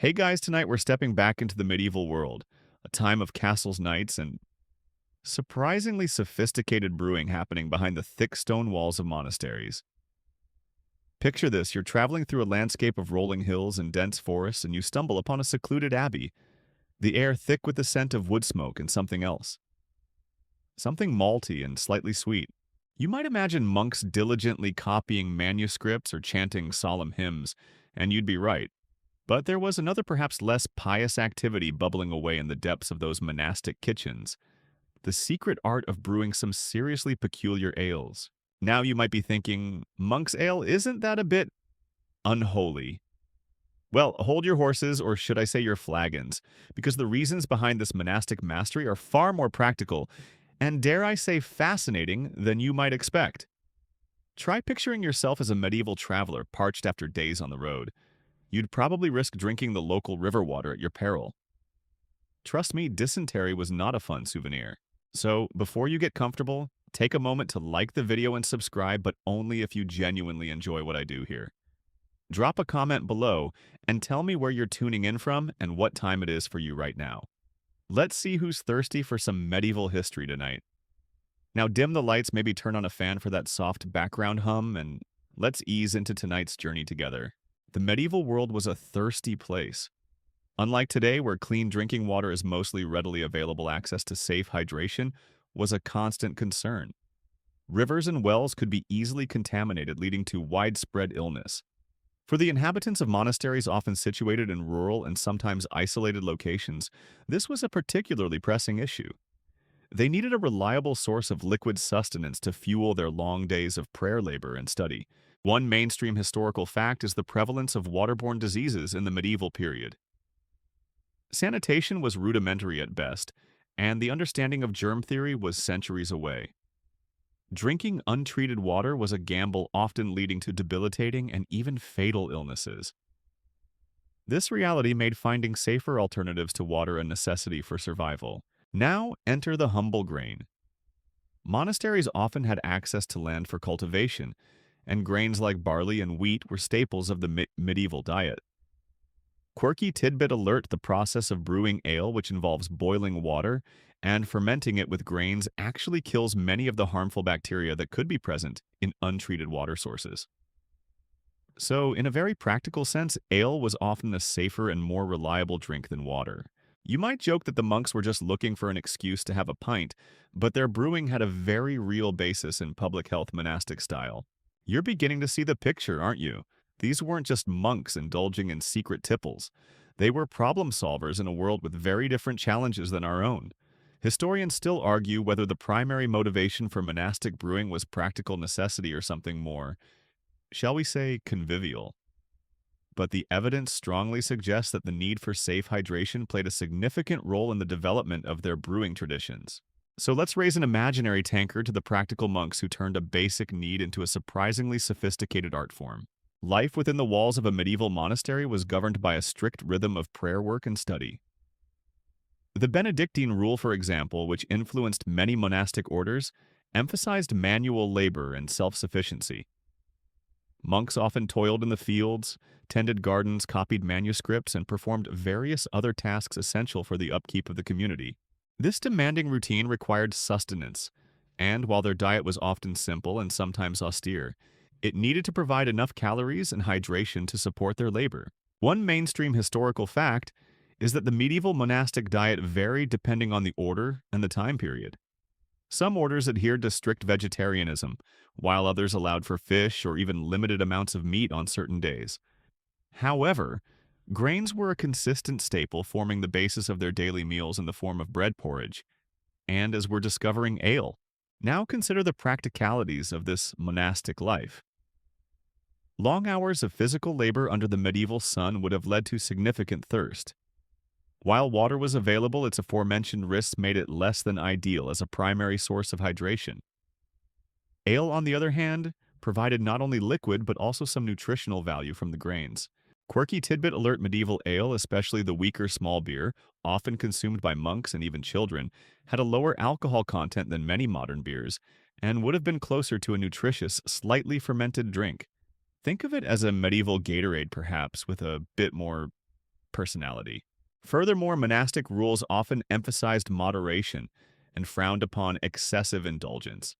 Hey guys, tonight we're stepping back into the medieval world, a time of castles, knights, and surprisingly sophisticated brewing happening behind the thick stone walls of monasteries. Picture this: you're traveling through a landscape of rolling hills and dense forests, and you stumble upon a secluded abbey, the air thick with the scent of wood smoke and something else, something malty and slightly sweet. You might imagine monks diligently copying manuscripts or chanting solemn hymns, and you'd be right. But there was another, perhaps less pious activity bubbling away in the depths of those monastic kitchens: the secret art of brewing some seriously peculiar ales. Now you might be thinking, monk's ale, isn't that a bit unholy? Well, hold your horses, or should I say your flagons, because the reasons behind this monastic mastery are far more practical and, dare I say, fascinating than you might expect. Try picturing yourself as a medieval traveler parched after days on the road. You'd probably risk drinking the local river water at your peril. Trust me, dysentery was not a fun souvenir. So, before you get comfortable, take a moment to like the video and subscribe, but only if you genuinely enjoy what I do here. Drop a comment below and tell me where you're tuning in from and what time it is for you right now. Let's see who's thirsty for some medieval history tonight. Now dim the lights, maybe turn on a fan for that soft background hum, and let's ease into tonight's journey together. The medieval world was a thirsty place. Unlike today, where clean drinking water is mostly readily available, access to safe hydration was a constant concern. Rivers and wells could be easily contaminated, leading to widespread illness. For the inhabitants of monasteries often situated in rural and sometimes isolated locations, this was a particularly pressing issue. They needed a reliable source of liquid sustenance to fuel their long days of prayer labor and study. One mainstream historical fact is the prevalence of waterborne diseases in the medieval period. Sanitation was rudimentary at best, and the understanding of germ theory was centuries away. Drinking untreated water was a gamble, often leading to debilitating and even fatal illnesses. This reality made finding safer alternatives to water a necessity for survival. Now enter the humble grain. Monasteries often had access to land for cultivation, and grains like barley and wheat were staples of the medieval diet. Quirky tidbit alert: the process of brewing ale, which involves boiling water and fermenting it with grains, actually kills many of the harmful bacteria that could be present in untreated water sources. So, in a very practical sense, ale was often a safer and more reliable drink than water. You might joke that the monks were just looking for an excuse to have a pint, but their brewing had a very real basis in public health monastic style. You're beginning to see the picture, aren't you? These weren't just monks indulging in secret tipples. They were problem solvers in a world with very different challenges than our own. Historians still argue whether the primary motivation for monastic brewing was practical necessity or something more, shall we say, convivial. But the evidence strongly suggests that the need for safe hydration played a significant role in the development of their brewing traditions. So let's raise an imaginary tankard to the practical monks who turned a basic need into a surprisingly sophisticated art form. Life within the walls of a medieval monastery was governed by a strict rhythm of prayer work and study. The Benedictine rule, for example, which influenced many monastic orders, emphasized manual labor and self-sufficiency. Monks often toiled in the fields, tended gardens, copied manuscripts, and performed various other tasks essential for the upkeep of the community. This demanding routine required sustenance, and while their diet was often simple and sometimes austere, it needed to provide enough calories and hydration to support their labor. One mainstream historical fact is that the medieval monastic diet varied depending on the order and the time period. Some orders adhered to strict vegetarianism, while others allowed for fish or even limited amounts of meat on certain days. However, grains were a consistent staple, forming the basis of their daily meals in the form of bread porridge, and as we're discovering, ale. Now consider the practicalities of this monastic life. Long hours of physical labor under the medieval sun would have led to significant thirst. While water was available, its aforementioned risks made it less than ideal as a primary source of hydration. Ale, on the other hand, provided not only liquid but also some nutritional value from the grains. Quirky tidbit alert: medieval ale, especially the weaker small beer, often consumed by monks and even children, had a lower alcohol content than many modern beers, and would have been closer to a nutritious, slightly fermented drink. Think of it as a medieval Gatorade, perhaps, with a bit more personality. Furthermore, monastic rules often emphasized moderation and frowned upon excessive indulgence.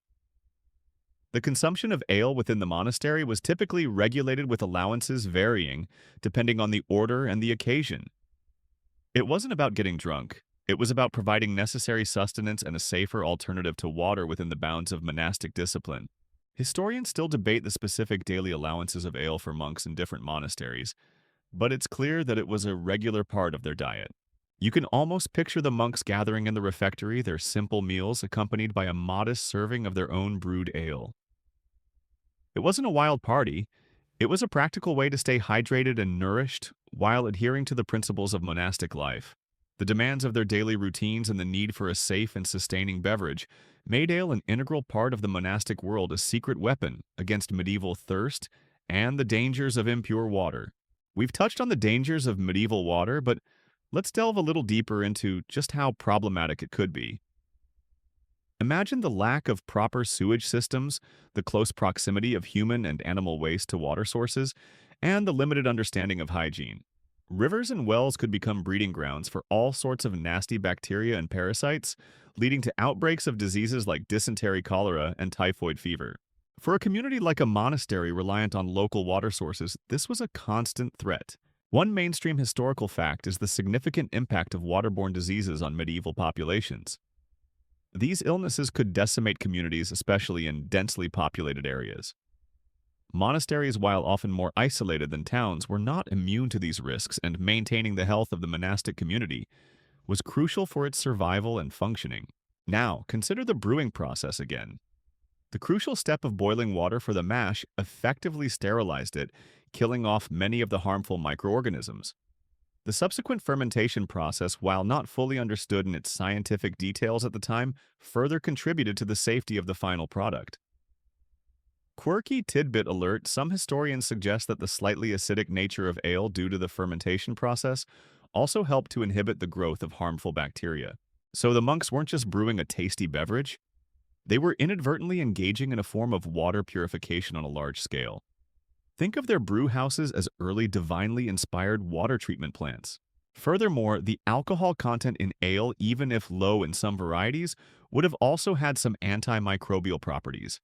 The consumption of ale within the monastery was typically regulated with allowances varying depending on the order and the occasion. It wasn't about getting drunk. It was about providing necessary sustenance and a safer alternative to water within the bounds of monastic discipline. Historians still debate the specific daily allowances of ale for monks in different monasteries, but it's clear that it was a regular part of their diet. You can almost picture the monks gathering in the refectory, their simple meals accompanied by a modest serving of their own brewed ale. It wasn't a wild party. It was a practical way to stay hydrated and nourished while adhering to the principles of monastic life. The demands of their daily routines and the need for a safe and sustaining beverage made ale an integral part of the monastic world, a secret weapon against medieval thirst and the dangers of impure water. We've touched on the dangers of medieval water, but let's delve a little deeper into just how problematic it could be. Imagine the lack of proper sewage systems, the close proximity of human and animal waste to water sources, and the limited understanding of hygiene. Rivers and wells could become breeding grounds for all sorts of nasty bacteria and parasites, leading to outbreaks of diseases like dysentery, cholera, and typhoid fever. For a community like a monastery reliant on local water sources, this was a constant threat. One mainstream historical fact is the significant impact of waterborne diseases on medieval populations. These illnesses could decimate communities, especially in densely populated areas. Monasteries, while often more isolated than towns, were not immune to these risks, and maintaining the health of the monastic community was crucial for its survival and functioning. Now, consider the brewing process again. The crucial step of boiling water for the mash effectively sterilized it, killing off many of the harmful microorganisms. The subsequent fermentation process, while not fully understood in its scientific details at the time, further contributed to the safety of the final product. Quirky tidbit alert: some historians suggest that the slightly acidic nature of ale due to the fermentation process also helped to inhibit the growth of harmful bacteria. So the monks weren't just brewing a tasty beverage, they were inadvertently engaging in a form of water purification on a large scale. Think of their brew houses as early divinely inspired water treatment plants. Furthermore, the alcohol content in ale, even if low in some varieties, would have also had some antimicrobial properties.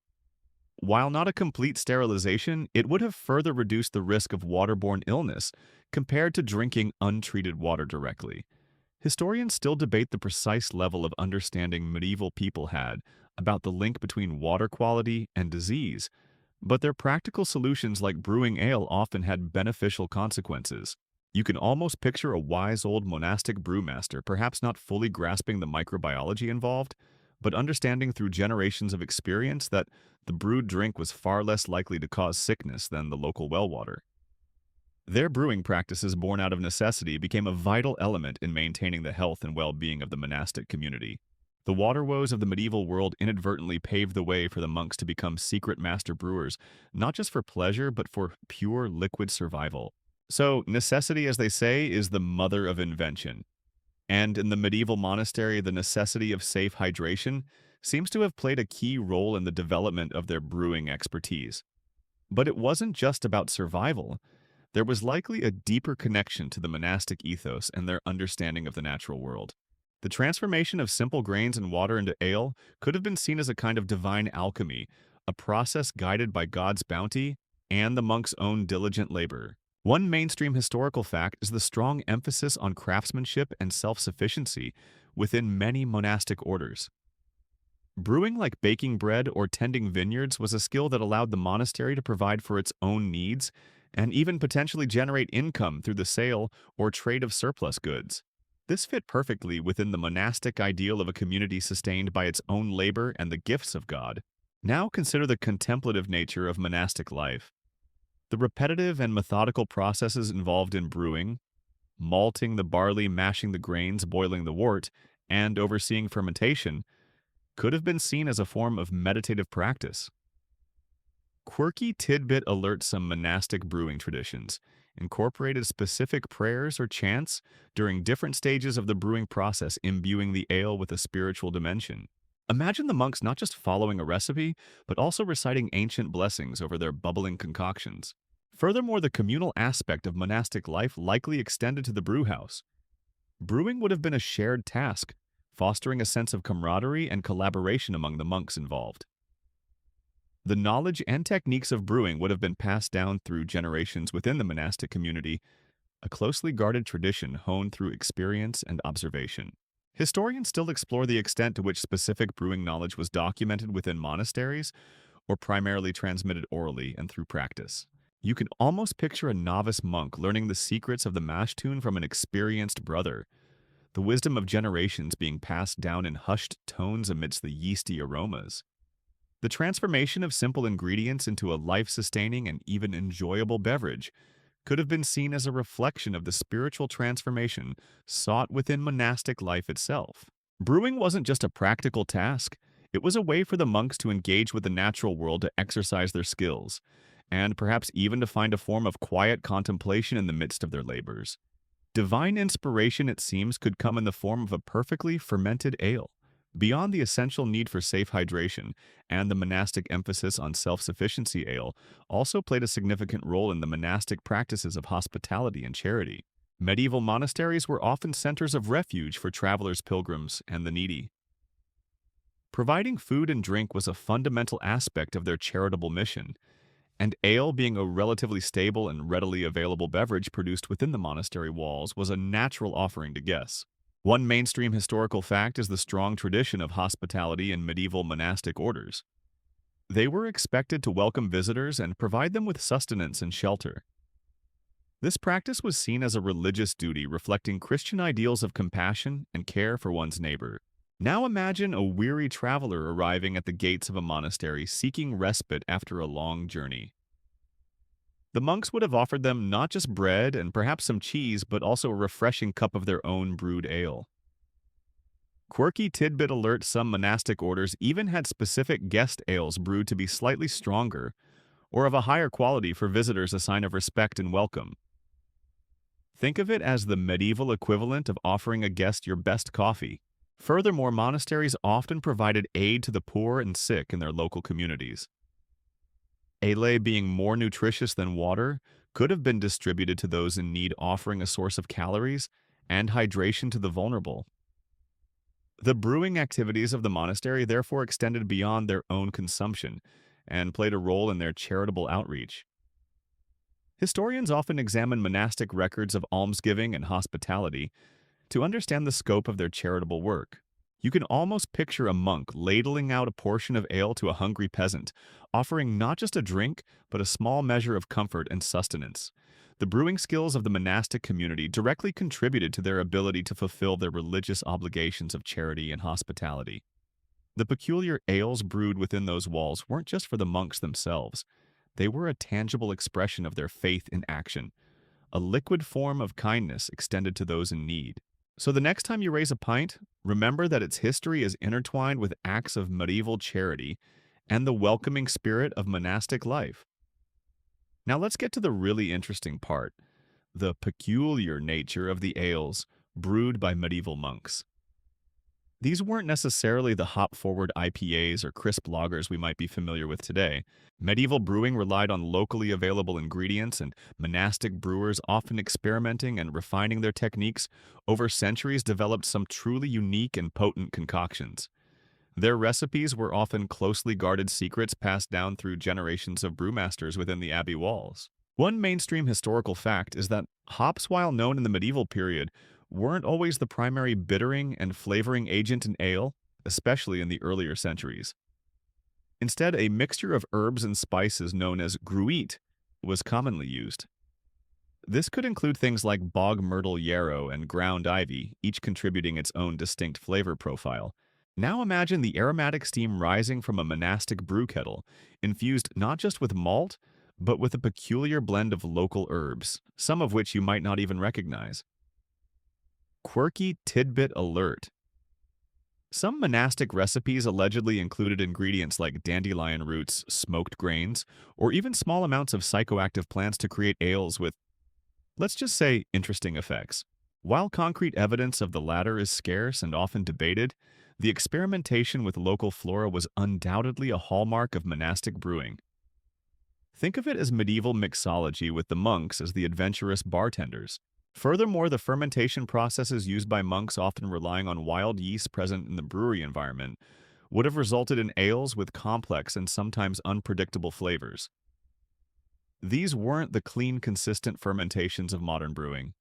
While not a complete sterilization, it would have further reduced the risk of waterborne illness compared to drinking untreated water directly. Historians still debate the precise level of understanding medieval people had about the link between water quality and disease, but their practical solutions like brewing ale often had beneficial consequences. You can almost picture a wise old monastic brewmaster, perhaps not fully grasping the microbiology involved, but understanding through generations of experience that the brewed drink was far less likely to cause sickness than the local well water. Their brewing practices, born out of necessity, became a vital element in maintaining the health and well-being of the monastic community. The water woes of the medieval world inadvertently paved the way for the monks to become secret master brewers, not just for pleasure, but for pure liquid survival. So, necessity, as they say, is the mother of invention. And in the medieval monastery, the necessity of safe hydration seems to have played a key role in the development of their brewing expertise. But it wasn't just about survival. There was likely a deeper connection to the monastic ethos and their understanding of the natural world. The transformation of simple grains and water into ale could have been seen as a kind of divine alchemy, a process guided by God's bounty and the monk's own diligent labor. One mainstream historical fact is the strong emphasis on craftsmanship and self-sufficiency within many monastic orders. Brewing, like baking bread or tending vineyards, was a skill that allowed the monastery to provide for its own needs and even potentially generate income through the sale or trade of surplus goods. This fit perfectly within the monastic ideal of a community sustained by its own labor and the gifts of God. Now consider the contemplative nature of monastic life. The repetitive and methodical processes involved in brewing, malting the barley, mashing the grains, boiling the wort, and overseeing fermentation, could have been seen as a form of meditative practice. Quirky tidbit alerts: some monastic brewing traditions incorporated specific prayers or chants during different stages of the brewing process, imbuing the ale with a spiritual dimension. Imagine the monks not just following a recipe, but also reciting ancient blessings over their bubbling concoctions. Furthermore, the communal aspect of monastic life likely extended to the brewhouse. Brewing would have been a shared task, fostering a sense of camaraderie and collaboration among the monks involved. The knowledge and techniques of brewing would have been passed down through generations within the monastic community, a closely guarded tradition honed through experience and observation. Historians still explore the extent to which specific brewing knowledge was documented within monasteries or primarily transmitted orally and through practice. You can almost picture a novice monk learning the secrets of the mash tun from an experienced brother, the wisdom of generations being passed down in hushed tones amidst the yeasty aromas. The transformation of simple ingredients into a life-sustaining and even enjoyable beverage could have been seen as a reflection of the spiritual transformation sought within monastic life itself. Brewing wasn't just a practical task, it was a way for the monks to engage with the natural world to exercise their skills, and perhaps even to find a form of quiet contemplation in the midst of their labors. Divine inspiration, it seems, could come in the form of a perfectly fermented ale. Beyond the essential need for safe hydration and the monastic emphasis on self-sufficiency, ale also played a significant role in the monastic practices of hospitality and charity. Medieval monasteries were often centers of refuge for travelers, pilgrims, and the needy. Providing food and drink was a fundamental aspect of their charitable mission, and ale, being a relatively stable and readily available beverage produced within the monastery walls, was a natural offering to guests. One mainstream historical fact is the strong tradition of hospitality in medieval monastic orders. They were expected to welcome visitors and provide them with sustenance and shelter. This practice was seen as a religious duty reflecting Christian ideals of compassion and care for one's neighbor. Now imagine a weary traveler arriving at the gates of a monastery seeking respite after a long journey. The monks would have offered them not just bread and perhaps some cheese, but also a refreshing cup of their own brewed ale. Quirky tidbit alert, some monastic orders even had specific guest ales brewed to be slightly stronger or of a higher quality for visitors, a sign of respect and welcome. Think of it as the medieval equivalent of offering a guest your best coffee. Furthermore, monasteries often provided aid to the poor and sick in their local communities. Ale, being more nutritious than water, could have been distributed to those in need, offering a source of calories and hydration to the vulnerable. The brewing activities of the monastery therefore extended beyond their own consumption and played a role in their charitable outreach. Historians often examine monastic records of almsgiving and hospitality to understand the scope of their charitable work. You can almost picture a monk ladling out a portion of ale to a hungry peasant, offering not just a drink, but a small measure of comfort and sustenance. The brewing skills of the monastic community directly contributed to their ability to fulfill their religious obligations of charity and hospitality. The peculiar ales brewed within those walls weren't just for the monks themselves. They were a tangible expression of their faith in action, a liquid form of kindness extended to those in need. So the next time you raise a pint, remember that its history is intertwined with acts of medieval charity and the welcoming spirit of monastic life. Now let's get to the really interesting part, the peculiar nature of the ales brewed by medieval monks. These weren't necessarily the hop-forward IPAs or crisp lagers we might be familiar with today. Medieval brewing relied on locally available ingredients, and monastic brewers, often experimenting and refining their techniques, over centuries developed some truly unique and potent concoctions. Their recipes were often closely guarded secrets passed down through generations of brewmasters within the abbey walls. One mainstream historical fact is that hops, while known in the medieval period, weren't always the primary bittering and flavoring agent in ale, especially in the earlier centuries. Instead, a mixture of herbs and spices known as gruit was commonly used. This could include things like bog myrtle yarrow and ground ivy, each contributing its own distinct flavor profile. Now imagine the aromatic steam rising from a monastic brew kettle, infused not just with malt, but with a peculiar blend of local herbs, some of which you might not even recognize. Quirky tidbit alert. Some monastic recipes allegedly included ingredients like dandelion roots, smoked grains, or even small amounts of psychoactive plants to create ales with, let's just say, interesting effects. While concrete evidence of the latter is scarce and often debated, the experimentation with local flora was undoubtedly a hallmark of monastic brewing. Think of it as medieval mixology with the monks as the adventurous bartenders. Furthermore, the fermentation processes used by monks, often relying on wild yeast present in the brewery environment, would have resulted in ales with complex and sometimes unpredictable flavors. These weren't the clean, consistent fermentations of modern brewing.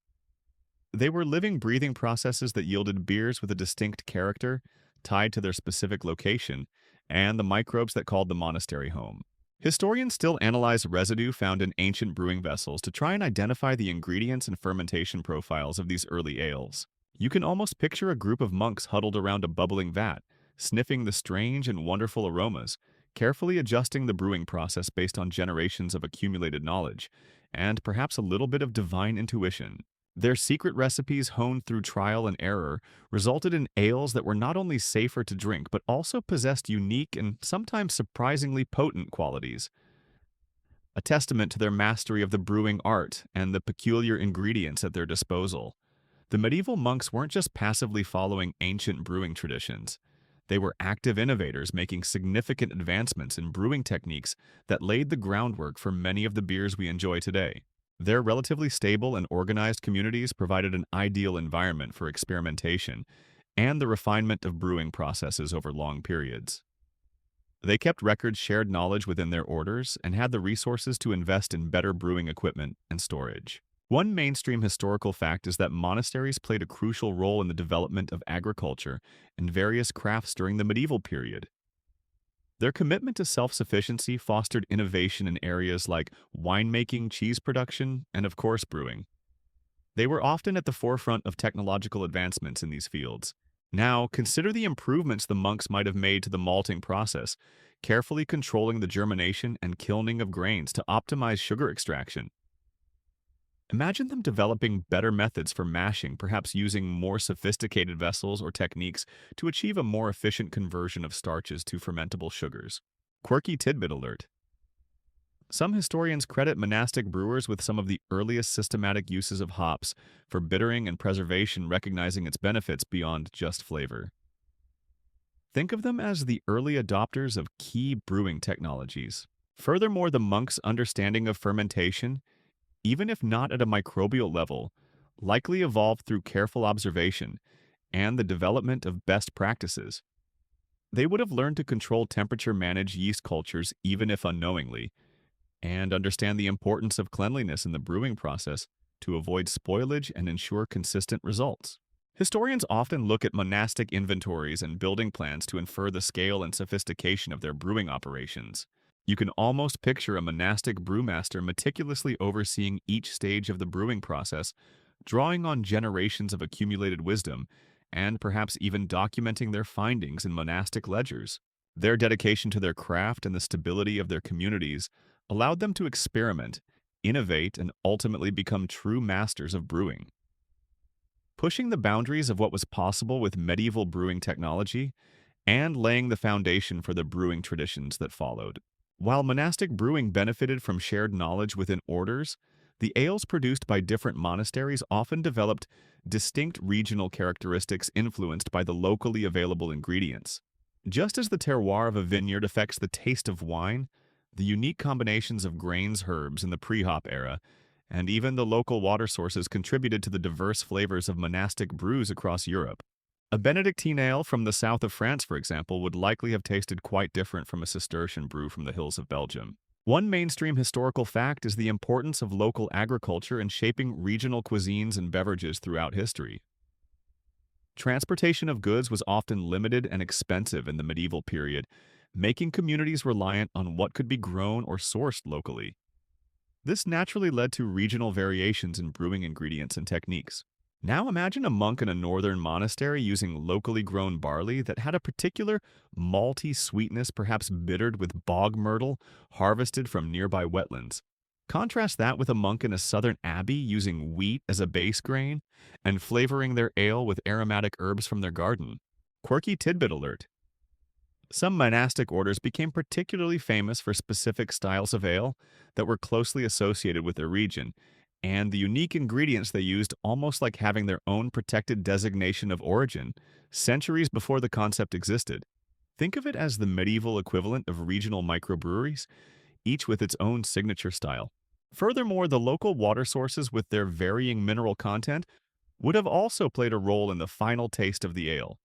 They were living, breathing processes that yielded beers with a distinct character tied to their specific location and the microbes that called the monastery home. Historians still analyze residue found in ancient brewing vessels to try and identify the ingredients and fermentation profiles of these early ales. You can almost picture a group of monks huddled around a bubbling vat, sniffing the strange and wonderful aromas, carefully adjusting the brewing process based on generations of accumulated knowledge, and perhaps a little bit of divine intuition. Their secret recipes, honed through trial and error, resulted in ales that were not only safer to drink but also possessed unique and sometimes surprisingly potent qualities, a testament to their mastery of the brewing art and the peculiar ingredients at their disposal. The medieval monks weren't just passively following ancient brewing traditions. They were active innovators making significant advancements in brewing techniques that laid the groundwork for many of the beers we enjoy today. Their relatively stable and organized communities provided an ideal environment for experimentation and the refinement of brewing processes over long periods. They kept records, shared knowledge within their orders, and had the resources to invest in better brewing equipment and storage. One mainstream historical fact is that monasteries played a crucial role in the development of agriculture and various crafts during the medieval period. Their commitment to self-sufficiency fostered innovation in areas like winemaking, cheese production, and of course brewing. They were often at the forefront of technological advancements in these fields. Now, consider the improvements the monks might have made to the malting process, carefully controlling the germination and kilning of grains to optimize sugar extraction. Imagine them developing better methods for mashing, perhaps using more sophisticated vessels or techniques to achieve a more efficient conversion of starches to fermentable sugars. Quirky tidbit alert. Some historians credit monastic brewers with some of the earliest systematic uses of hops for bittering and preservation, recognizing its benefits beyond just flavor. Think of them as the early adopters of key brewing technologies. Furthermore, the monks' understanding of fermentation, even if not at a microbial level, likely evolved through careful observation and the development of best practices. They would have learned to control temperature, manage yeast cultures, even if unknowingly, and understand the importance of cleanliness in the brewing process to avoid spoilage and ensure consistent results. Historians often look at monastic inventories and building plans to infer the scale and sophistication of their brewing operations. You can almost picture a monastic brewmaster meticulously overseeing each stage of the brewing process, drawing on generations of accumulated wisdom, and perhaps even documenting their findings in monastic ledgers. Their dedication to their craft and the stability of their communities allowed them to experiment, innovate, and ultimately become true masters of brewing. Pushing the boundaries of what was possible with medieval brewing technology and laying the foundation for the brewing traditions that followed. While monastic brewing benefited from shared knowledge within orders, the ales produced by different monasteries often developed distinct regional characteristics influenced by the locally available ingredients. Just as the terroir of a vineyard affects the taste of wine, the unique combinations of grains, herbs in the pre-hop era, and even the local water sources contributed to the diverse flavors of monastic brews across Europe. A Benedictine ale from the south of France, for example, would likely have tasted quite different from a Cistercian brew from the hills of Belgium. One mainstream historical fact is the importance of local agriculture in shaping regional cuisines and beverages throughout history. Transportation of goods was often limited and expensive in the medieval period, making communities reliant on what could be grown or sourced locally. This naturally led to regional variations in brewing ingredients and techniques. Now imagine a monk in a northern monastery using locally grown barley that had a particular malty sweetness, perhaps bittered with bog myrtle harvested from nearby wetlands. Contrast that with a monk in a southern abbey using wheat as a base grain and flavoring their ale with aromatic herbs from their garden. Quirky tidbit alert. Some monastic orders became particularly famous for specific styles of ale that were closely associated with their region, and the unique ingredients they used, almost like having their own protected designation of origin, centuries before the concept existed. Think of it as the medieval equivalent of regional microbreweries, each with its own signature style. Furthermore, the local water sources with their varying mineral content would have also played a role in the final taste of the ale.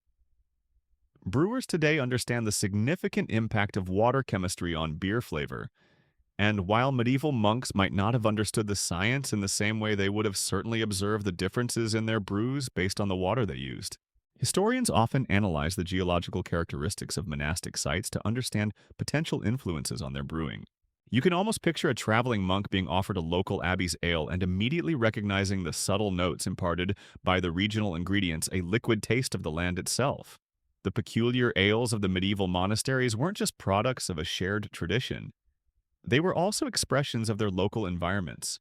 Brewers today understand the significant impact of water chemistry on beer flavor, and while medieval monks might not have understood the science in the same way, they would have certainly observed the differences in their brews based on the water they used. Historians often analyze the geological characteristics of monastic sites to understand potential influences on their brewing. You can almost picture a traveling monk being offered a local abbey's ale and immediately recognizing the subtle notes imparted by the regional ingredients, a liquid taste of the land itself. The peculiar ales of the medieval monasteries weren't just products of a shared tradition. They were also expressions of their local environments,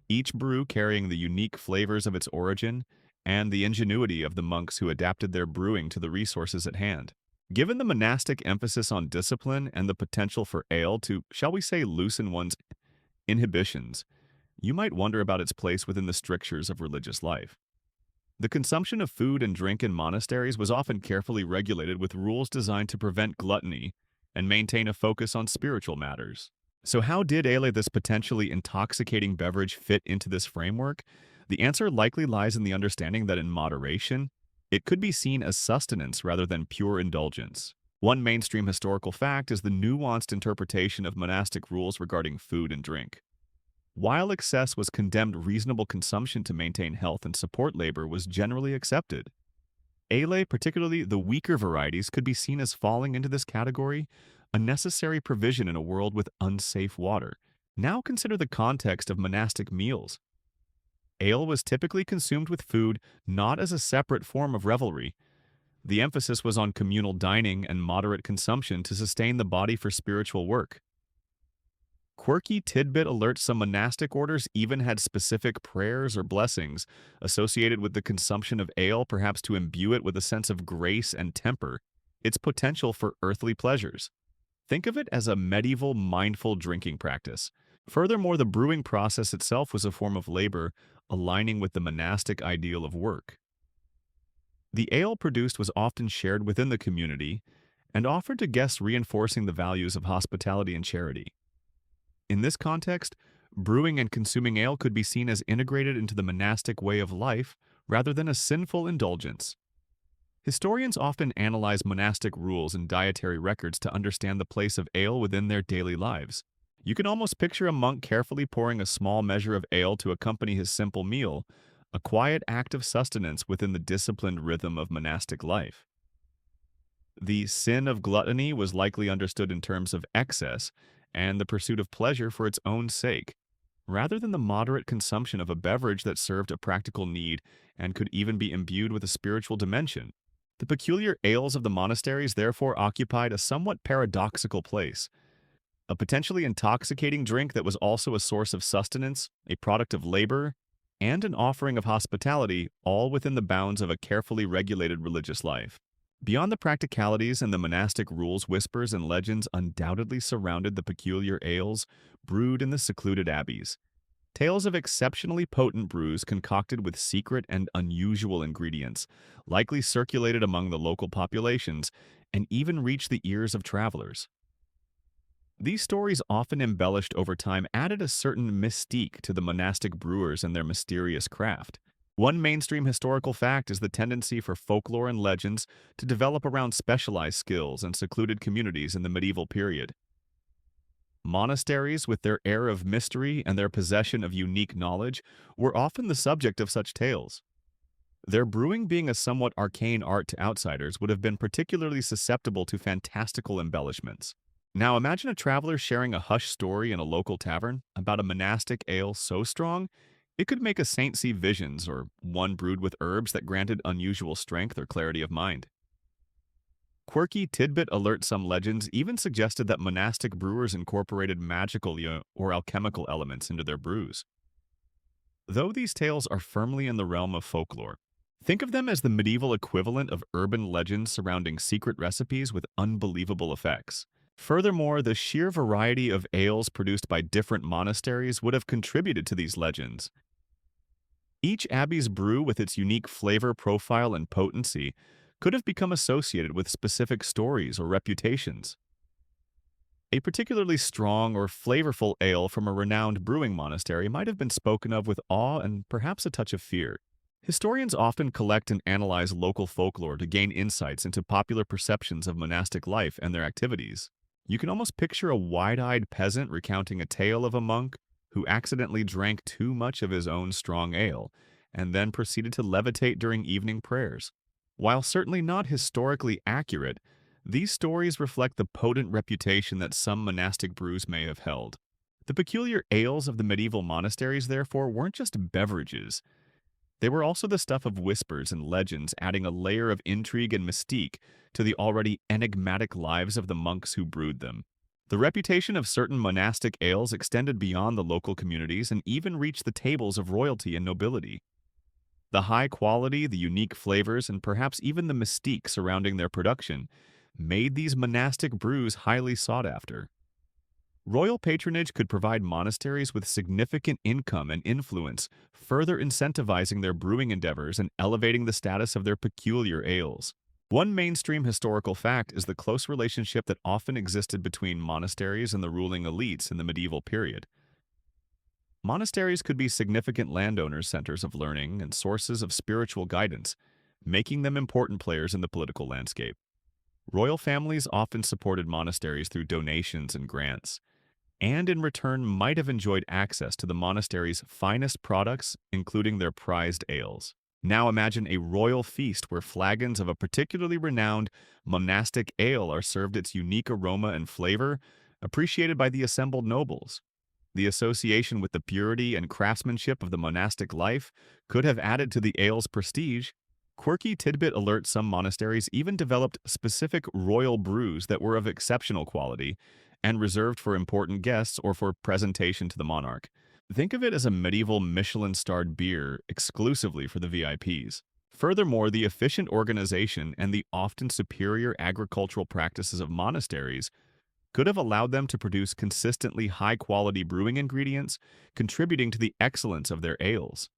each brew carrying the unique flavors of its origin and the ingenuity of the monks who adapted their brewing to the resources at hand. Given the monastic emphasis on discipline and the potential for ale to, shall we say, loosen one's inhibitions, you might wonder about its place within the strictures of religious life. The consumption of food and drink in monasteries was often carefully regulated with rules designed to prevent gluttony and maintain a focus on spiritual matters. So how did ale, this potentially intoxicating beverage, fit into this framework? The answer likely lies in the understanding that in moderation, it could be seen as sustenance rather than pure indulgence. One mainstream historical fact is the nuanced interpretation of monastic rules regarding food and drink. While excess was condemned, reasonable consumption to maintain health and support labor was generally accepted. Ale, particularly the weaker varieties, could be seen as falling into this category, a necessary provision in a world with unsafe water. Now consider the context of monastic meals. Ale was typically consumed with food, not as a separate form of revelry. The emphasis was on communal dining and moderate consumption to sustain the body for spiritual work. Quirky tidbit alerts: some monastic orders even had specific prayers or blessings associated with the consumption of ale, perhaps to imbue it with a sense of grace and temper its potential for earthly pleasures. Think of it as a medieval mindful drinking practice. Furthermore, the brewing process itself was a form of labor, aligning with the monastic ideal of work. The ale produced was often shared within the community and offered to guests, reinforcing the values of hospitality and charity. In this context, brewing and consuming ale could be seen as integrated into the monastic way of life rather than a sinful indulgence. Historians often analyze monastic rules and dietary records to understand the place of ale within their daily lives. You can almost picture a monk carefully pouring a small measure of ale to accompany his simple meal, a quiet act of sustenance within the disciplined rhythm of monastic life. The sin of gluttony was likely understood in terms of excess and the pursuit of pleasure for its own sake, rather than the moderate consumption of a beverage that served a practical need and could even be imbued with a spiritual dimension. The peculiar ales of the monasteries therefore occupied a somewhat paradoxical place, a potentially intoxicating drink that was also a source of sustenance, a product of labor, and an offering of hospitality, all within the bounds of a carefully regulated religious life. Beyond the practicalities and the monastic rules, whispers and legends undoubtedly surrounded the peculiar ales brewed in the secluded abbeys. Tales of exceptionally potent brews concocted with secret and unusual ingredients likely circulated among the local populations and even reached the ears of travelers. These stories, often embellished over time, added a certain mystique to the monastic brewers and their mysterious craft. One mainstream historical fact is the tendency for folklore and legends to develop around specialized skills and secluded communities in the medieval period. Monasteries, with their air of mystery and their possession of unique knowledge, were often the subject of such tales. Their brewing, being a somewhat arcane art to outsiders, would have been particularly susceptible to fantastical embellishments. Now imagine a traveler sharing a hushed story in a local tavern about a monastic ale so strong it could make a saint see visions, or one brewed with herbs that granted unusual strength or clarity of mind. Quirky tidbit alert: some legends even suggested that monastic brewers incorporated magical or alchemical elements into their brews. Though these tales are firmly in the realm of folklore, think of them as the medieval equivalent of urban legends surrounding secret recipes with unbelievable effects. Furthermore, the sheer variety of ales produced by different monasteries would have contributed to these legends. Each abbey's brew, with its unique flavor profile and potency, could have become associated with specific stories or reputations. A particularly strong or flavorful ale from a renowned brewing monastery might have been spoken of with awe and perhaps a touch of fear. Historians often collect and analyze local folklore to gain insights into popular perceptions of monastic life and their activities. You can almost picture a wide-eyed peasant recounting a tale of a monk who accidentally drank too much of his own strong ale and then proceeded to levitate during evening prayers. While certainly not historically accurate, these stories reflect the potent reputation that some monastic brews may have held. The peculiar ales of the medieval monasteries, therefore, weren't just beverages. They were also the stuff of whispers and legends, adding a layer of intrigue and mystique to the already enigmatic lives of the monks who brewed them. The reputation of certain monastic ales extended beyond the local communities and even reached the tables of royalty and nobility. The high quality, the unique flavors, and perhaps even the mystique surrounding their production made these monastic brews highly sought after. Royal patronage could provide monasteries with significant income and influence, further incentivizing their brewing endeavors and elevating the status of their peculiar ales. One mainstream historical fact is the close relationship that often existed between monasteries and the ruling elites in the medieval period. Monasteries could be significant landowners' centers of learning and sources of spiritual guidance, making them important players in the political landscape. Royal families often supported monasteries through donations and grants, and in return might have enjoyed access to the monastery's finest products, including their prized ales. Now imagine a royal feast where flagons of a particularly renowned monastic ale are served its unique aroma and flavor, appreciated by the assembled nobles. The association with the purity and craftsmanship of the monastic life could have added to the ale's prestige. Quirky tidbit alert: some monasteries even developed specific royal brews that were of exceptional quality and reserved for important guests or for presentation to the monarch. Think of it as a medieval Michelin-starred beer exclusively for the VIPs. Furthermore, the efficient organization and the often superior agricultural practices of monasteries could have allowed them to produce consistently high-quality brewing ingredients, contributing to the excellence of their ales.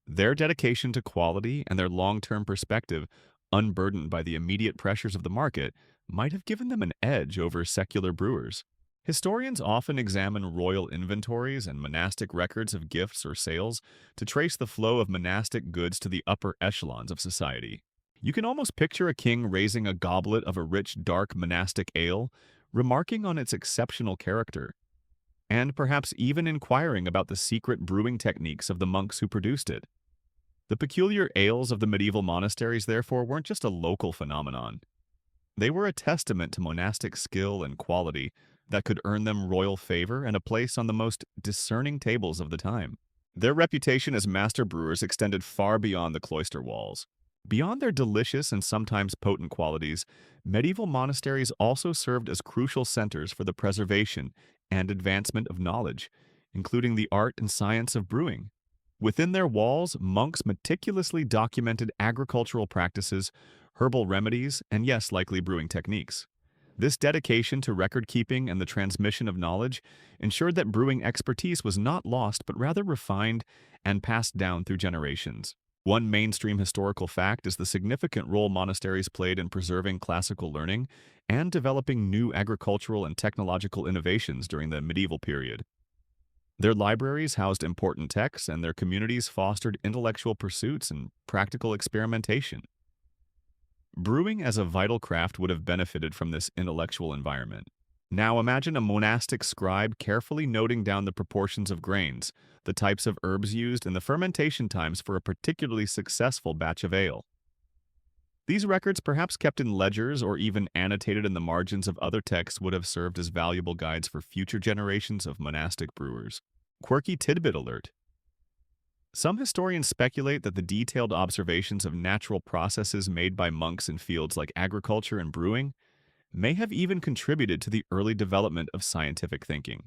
Their dedication to quality and their long-term perspective, unburdened by the immediate pressures of the market, might have given them an edge over secular brewers. Historians often examine royal inventories and monastic records of gifts or sales to trace the flow of monastic goods to the upper echelons of society. You can almost picture a king raising a goblet of a rich, dark monastic ale, remarking on its exceptional character, and perhaps even inquiring about the secret brewing techniques of the monks who produced it. The peculiar ales of the medieval monasteries, therefore, weren't just a local phenomenon. They were a testament to monastic skill and quality that could earn them royal favor and a place on the most discerning tables of the time. Their reputation as master brewers extended far beyond the cloister walls. Beyond their delicious and sometimes potent qualities, medieval monasteries also served as crucial centers for the preservation and advancement of knowledge, including the art and science of brewing. Within their walls, monks meticulously documented agricultural practices, herbal remedies, and yes, likely brewing techniques. This dedication to record-keeping and the transmission of knowledge ensured that brewing expertise was not lost but rather refined and passed down through generations. One mainstream historical fact is the significant role monasteries played in preserving classical learning and developing new agricultural and technological innovations during the medieval period. Their libraries housed important texts, and their communities fostered intellectual pursuits and practical experimentation. Brewing as a vital craft would have benefited from this intellectual environment. Now imagine a monastic scribe carefully noting down the proportions of grains, the types of herbs used, and the fermentation times for a particularly successful batch of ale. These records, perhaps kept in ledgers or even annotated in the margins of other texts, would have served as valuable guides for future generations of monastic brewers. Quirky tidbit alert: some historians speculate that the detailed observations of natural processes made by monks in fields like agriculture and brewing may have even contributed to the early development of scientific thinking.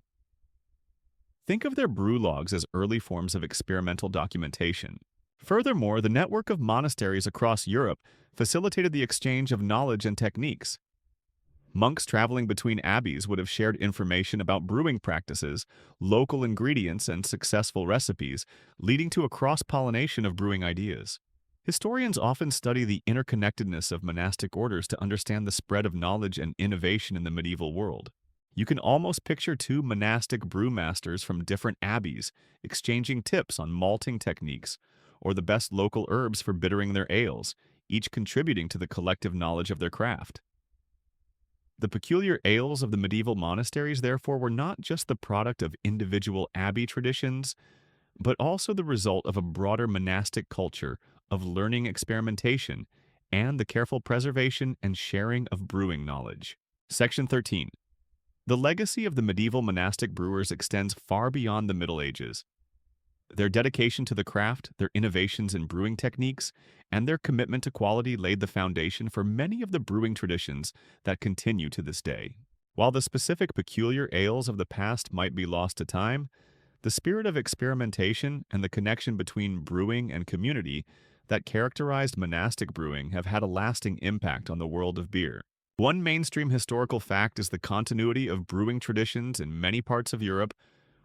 Think of their brew logs as early forms of experimental documentation. Furthermore, the network of monasteries across Europe facilitated the exchange of knowledge and techniques. Monks traveling between abbeys would have shared information about brewing practices, local ingredients, and successful recipes, leading to a cross-pollination of brewing ideas. Historians often study the interconnectedness of monastic orders to understand the spread of knowledge and innovation in the medieval world. You can almost picture two monastic brewmasters from different abbeys exchanging tips on malting techniques or the best local herbs for bittering their ales, each contributing to the collective knowledge of their craft. The peculiar ales of the medieval monasteries, therefore, were not just the product of individual abbey traditions, but also the result of a broader monastic culture of learning experimentation and the careful preservation and sharing of brewing knowledge. Section 13. The legacy of the medieval monastic brewers extends far beyond the Middle Ages. Their dedication to the craft, their innovations in brewing techniques, and their commitment to quality laid the foundation for many of the brewing traditions that continue to this day. While the specific peculiar ales of the past might be lost to time, the spirit of experimentation and the connection between brewing and community that characterized monastic brewing have had a lasting impact on the world of beer. One mainstream historical fact is the continuity of brewing traditions in many parts of Europe,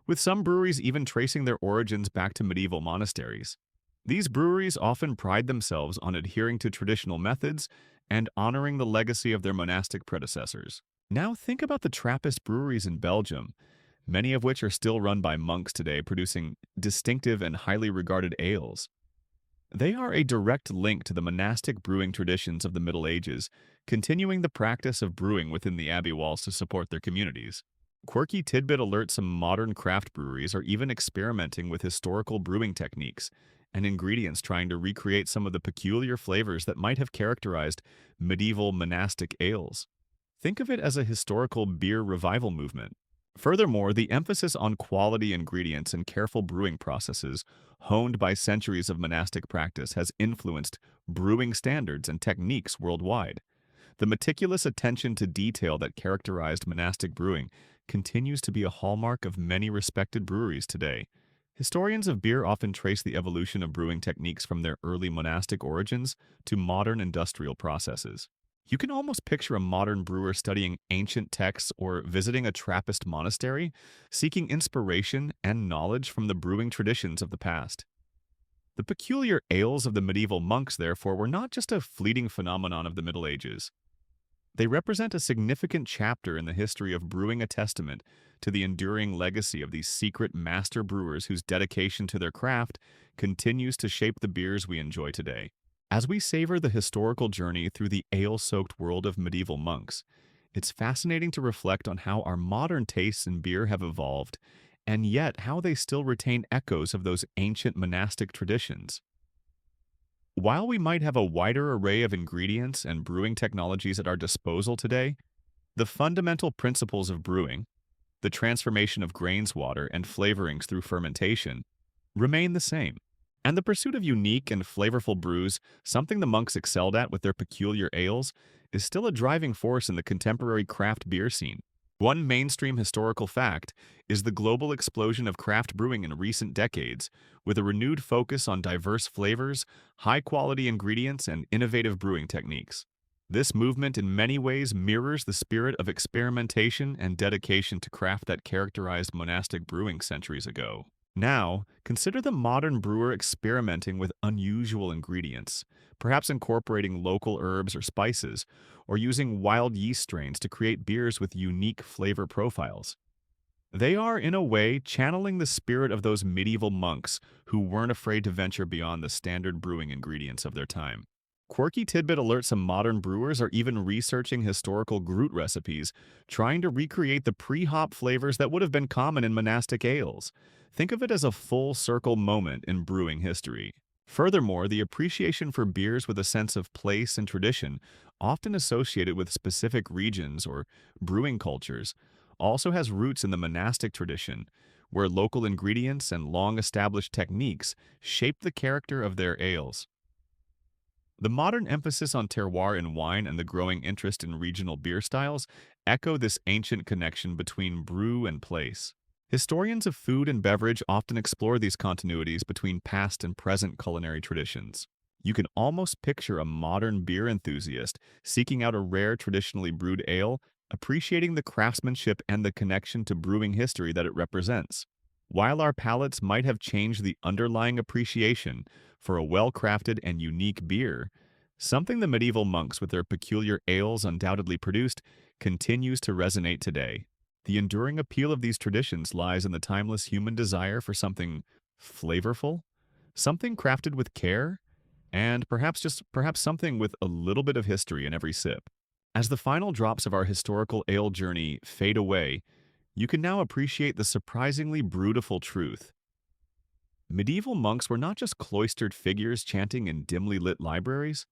with some breweries even tracing their origins back to medieval monasteries. These breweries often pride themselves on adhering to traditional methods and honoring the legacy of their monastic predecessors. Now think about the Trappist breweries in Belgium, many of which are still run by monks today, producing distinctive and highly regarded ales. They are a direct link to the monastic brewing traditions of the Middle Ages, continuing the practice of brewing within the abbey walls to support their communities. Quirky tidbit alerts: some modern craft breweries are even experimenting with historical brewing techniques and ingredients, trying to recreate some of the peculiar flavors that might have characterized medieval monastic ales. Think of it as a historical beer revival movement. Furthermore, the emphasis on quality ingredients and careful brewing processes, honed by centuries of monastic practice, has influenced brewing standards and techniques worldwide. The meticulous attention to detail that characterized monastic brewing continues to be a hallmark of many respected breweries today. Historians of beer often trace the evolution of brewing techniques from their early monastic origins to modern industrial processes. You can almost picture a modern brewer studying ancient texts or visiting a Trappist monastery, seeking inspiration and knowledge from the brewing traditions of the past. The peculiar ales of the medieval monks, therefore, were not just a fleeting phenomenon of the Middle Ages. They represent a significant chapter in the history of brewing, a testament to the enduring legacy of these secret master brewers whose dedication to their craft continues to shape the beers we enjoy today. As we savor the historical journey through the ale-soaked world of medieval monks, it's fascinating to reflect on how our modern tastes in beer have evolved, and yet how they still retain echoes of those ancient monastic traditions. While we might have a wider array of ingredients and brewing technologies at our disposal today, the fundamental principles of brewing, the transformation of grains, water, and flavorings through fermentation, remain the same. And the pursuit of unique and flavorful brews, something the monks excelled at with their peculiar ales, is still a driving force in the contemporary craft beer scene. One mainstream historical fact is the global explosion of craft brewing in recent decades, with a renewed focus on diverse flavors, high-quality ingredients, and innovative brewing techniques. This movement in many ways mirrors the spirit of experimentation and dedication to craft that characterized monastic brewing centuries ago. Now, consider the modern brewer experimenting with unusual ingredients, perhaps incorporating local herbs or spices, or using wild yeast strains to create beers with unique flavor profiles. They are, in a way, channeling the spirit of those medieval monks who weren't afraid to venture beyond the standard brewing ingredients of their time. Quirky tidbit alerts: some modern brewers are even researching historical Groot recipes, trying to recreate the pre-hop flavors that would have been common in monastic ales. Think of it as a full-circle moment in brewing history. Furthermore, the appreciation for beers with a sense of place and tradition, often associated with specific regions or brewing cultures, also has roots in the monastic tradition, where local ingredients and long-established techniques shape the character of their ales. The modern emphasis on terroir in wine and the growing interest in regional beer styles echo this ancient connection between brew and place. Historians of food and beverage often explore these continuities between past and present culinary traditions. You can almost picture a modern beer enthusiast seeking out a rare traditionally brewed ale, appreciating the craftsmanship and the connection to brewing history that it represents. While our palates might have changed, the underlying appreciation for a well-crafted and unique beer, something the medieval monks with their peculiar ales undoubtedly produced, continues to resonate today. The enduring appeal of these traditions lies in the timeless human desire for something flavorful, something crafted with care, and perhaps something with a little bit of history in every sip. As the final drops of our historical ale journey fade away, you can now appreciate the surprisingly beautiful truth. Medieval monks were not just cloistered figures chanting in dimly lit libraries,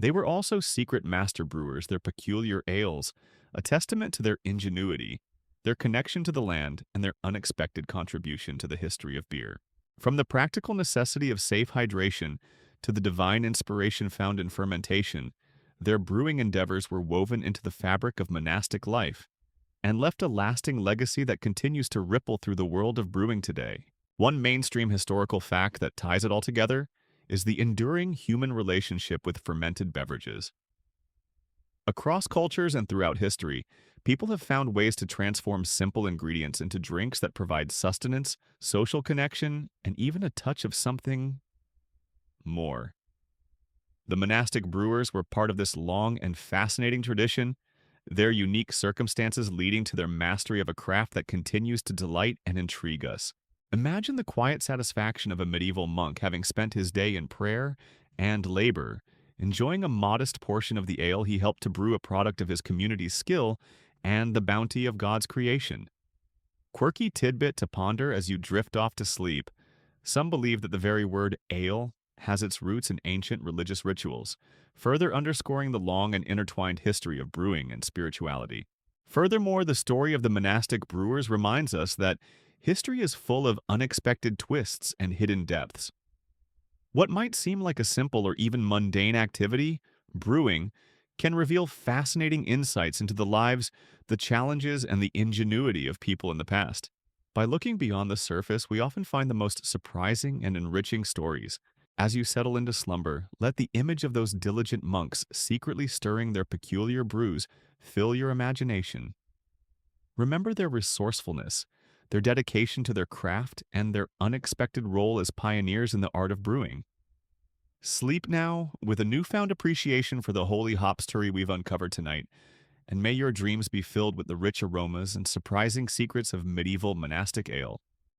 they were also secret master brewers, their peculiar ales, a testament to their ingenuity, their connection to the land, and their unexpected contribution to the history of beer. From the practical necessity of safe hydration to the divine inspiration found in fermentation, their brewing endeavors were woven into the fabric of monastic life and left a lasting legacy that continues to ripple through the world of brewing today. One mainstream historical fact that ties it all together is the enduring human relationship with fermented beverages. Across cultures and throughout history, people have found ways to transform simple ingredients into drinks that provide sustenance, social connection, and even a touch of something more. The monastic brewers were part of this long and fascinating tradition, their unique circumstances leading to their mastery of a craft that continues to delight and intrigue us. Imagine the quiet satisfaction of a medieval monk having spent his day in prayer and labor, enjoying a modest portion of the ale he helped to brew, a product of his community's skill and the bounty of God's creation. Quirky tidbit to ponder as you drift off to sleep. Some believe that the very word ale has its roots in ancient religious rituals, further underscoring the long and intertwined history of brewing and spirituality. Furthermore, the story of the monastic brewers reminds us that history is full of unexpected twists and hidden depths. What might seem like a simple or even mundane activity, brewing, can reveal fascinating insights into the lives, the challenges, and the ingenuity of people in the past. By looking beyond the surface, we often find the most surprising and enriching stories. As you settle into slumber, let the image of those diligent monks secretly stirring their peculiar brews fill your imagination. Remember their resourcefulness, their dedication to their craft, and their unexpected role as pioneers in the art of brewing. Sleep now with a newfound appreciation for the holy hopstery we've uncovered tonight, and may your dreams be filled with the rich aromas and surprising secrets of medieval monastic ale.